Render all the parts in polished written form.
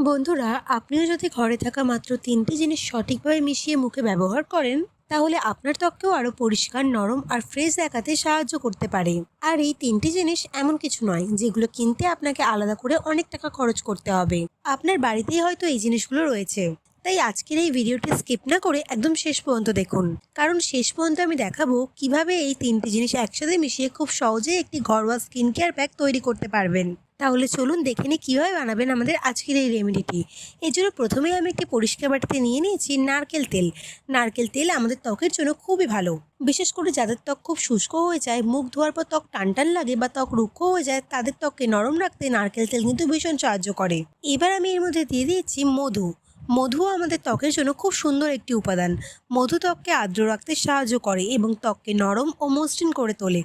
বন্ধুরা, আপনিও যদি ঘরে থাকা মাত্র ৩টি জিনিস সঠিকভাবে মিশিয়ে মুখে ব্যবহার করেন, তাহলে আপনার ত্বককেও আরও পরিষ্কার, নরম আর ফ্রেশ দেখাতে সাহায্য করতে পারে। আর এই ৩টি জিনিস এমন কিছু নয় যেগুলো কিনতে আপনাকে আলাদা করে অনেক টাকা খরচ করতে হবে। আপনার বাড়িতেই হয়তো এই জিনিসগুলো রয়েছে। তাই আজকের এই ভিডিওটি স্কিপ না করে একদম শেষ পর্যন্ত দেখুন, কারণ শেষ পর্যন্ত আমি দেখাবো কিভাবে এই ৩টি জিনিস একসাথে মিশিয়ে খুব সহজেই একটি ঘরোয়া স্কিন কেয়ার প্যাক তৈরি করতে পারবেন। তাহলে চলুন দেখে নিই কীভাবে বানাবেন আমাদের আজকের এই রেমেডিটি। এর জন্য প্রথমেই আমি একটি পরিষ্কার বাটিতে নিয়ে নিয়েছি নারকেল তেল। নারকেল তেল আমাদের ত্বকের জন্য খুবই ভালো, বিশেষ করে যাদের ত্বক খুব শুষ্ক হয়ে যায়, মুখ ধোয়ার পর ত্বক টানটান লাগে বা ত্বক রুক্ষ হয়ে যায়, তাদের ত্বককে নরম রাখতে নারকেল তেল কিন্তু ভীষণ সাহায্য করে। এবার আমি এর মধ্যে দিয়ে দিয়েছি মধু। মধুও আমাদের ত্বকের জন্য খুব সুন্দর একটি উপাদান। মধু ত্বককে আর্দ্র রাখতে সাহায্য করে এবং ত্বককে নরম ও মসৃণ করে তোলে।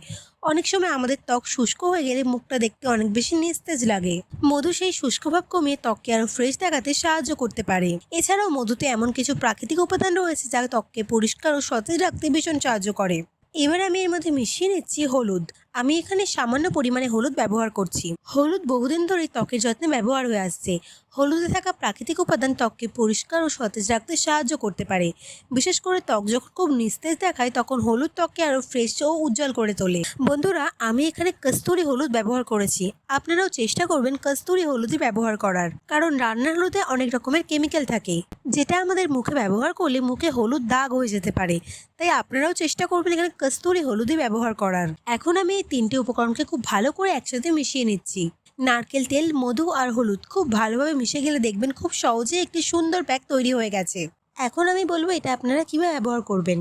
অনেক সময় আমাদের ত্বক শুষ্ক হয়ে গেলে মুখটা দেখতে অনেক বেশি নিস্তেজ লাগে। মধু সেই শুষ্কভাব কমিয়ে ত্বককে আরও ফ্রেশ দেখাতে সাহায্য করতে পারে। এছাড়াও মধুতে এমন কিছু প্রাকৃতিক উপাদান রয়েছে যা ত্বককে পরিষ্কার ও সতেজ রাখতে ভীষণ সাহায্য করে। এবার আমি এর মধ্যে মিশিয়ে নিচ্ছি হলুদ। আমি এখানে সামান্য পরিমাণে হলুদ ব্যবহার করছি। হলুদ বহুদিন ধরে ত্বকের যত্নে ব্যবহার হয়ে আসছে। হলুদে থাকা প্রাকৃতিক উপাদান ত্বককে পরিষ্কার ও সতেজ রাখতে সাহায্য করতে পারে। বিশেষ করে ত্বক যখন খুব নিস্তেজ দেখায়, তখন হলুদ ত্বককে আরও ফ্রেশ ও উজ্জ্বল করে তোলে। বন্ধুরা, আমি এখানে কস্তুরি হলুদ ব্যবহার করেছি। আপনারাও চেষ্টা করবেন কস্তুরি হলুদই ব্যবহার করার, কারণ রান্নার হলুদে অনেক রকমের কেমিক্যাল থাকে, যেটা আমাদের মুখে ব্যবহার করলে মুখে হলুদ দাগ হয়ে যেতে পারে। তাই আপনারাও চেষ্টা করবেন এখানে কস্তুরি হলুদই ব্যবহার করার। এখন আমি এই 3টি উপকরণকে খুব ভালো করে একসাথে মিশিয়ে নিচ্ছি। নারকেল তেল, মধু আর হলুদ খুব ভালোভাবে মিশে গেলে দেখবেন খুব সহজেই একটি সুন্দর প্যাক তৈরি হয়ে গেছে। এখন আমি বলবো এটা আপনারা কিভাবে ব্যবহার করবেন।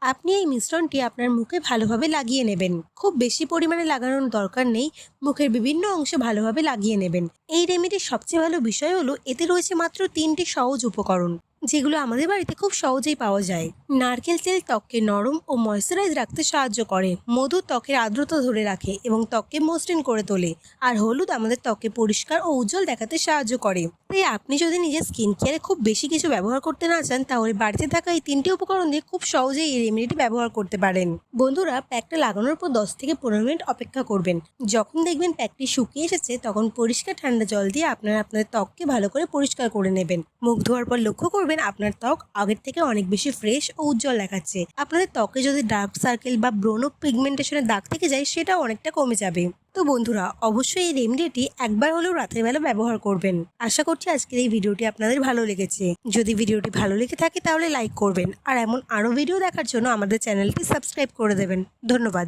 আপনি এই মিশ্রণটি আপনার মুখে ভালোভাবে লাগিয়ে নেবেন। খুব বেশি পরিমাণে লাগানোর দরকার নেই, মুখের বিভিন্ন অংশে ভালোভাবে লাগিয়ে নেবেন। এই রেমেডির সবচেয়ে ভালো বিষয় হলো এতে রয়েছে মাত্র 3টি সহজ উপকরণ, যেগুলো আমাদের বাড়িতে খুব সহজেই পাওয়া যায়। নারকেল তেল ত্বককে নরম ও ময়েশ্চারাইজ রাখতে সাহায্য করে। মধু ত্বকের আর্দ্রতা ধরে রাখে এবং ত্বককে মসৃণ করে তোলে। আর হলুদ আমাদের ত্বককে পরিষ্কার ও উজ্জ্বল দেখাতে সাহায্য করে। তাই আপনি যদি নিজের স্কিন কেয়ারে খুব বেশি কিছু ব্যবহার করতে না চান, তাহলে বাড়িতে থাকা এই 3টি উপকরণ দিয়ে খুব সহজেই এই রেমেডিটি ব্যবহার করতে পারেন। বন্ধুরা, প্যাকটা লাগানোর পর 10 থেকে 15 মিনিট অপেক্ষা করবেন। যখন দেখবেন প্যাকটি শুকিয়ে এসেছে, তখন পরিষ্কার ঠান্ডা জল দিয়ে আপনারা আপনাদের ত্বককে ভালো করে পরিষ্কার করে নেবেন। মুখ ধোয়ার পর লক্ষ্য করবেন আপনার ত্বক আগের থেকে অনেক বেশি ফ্রেশ ও উজ্জ্বল দেখাচ্ছে। আপনাদের ত্বকে যদি ডার্ক সার্কেল বা ব্রণ পিগমেন্টেশনের দাগ থেকে যায়, সেটাও অনেকটা কমে যাবে। তো বন্ধুরা, অবশ্যই এই রেমেডিটি একবার হলেও রাতের বেলা ব্যবহার করবেন। আশা করছি আজকের এই ভিডিওটি আপনাদের ভালো লেগেছে। যদি ভিডিওটি ভালো লেগে থাকে তাহলে লাইক করবেন, আর এমন আরও ভিডিও দেখার জন্য আমাদের চ্যানেলটি সাবস্ক্রাইব করে দেবেন। ধন্যবাদ।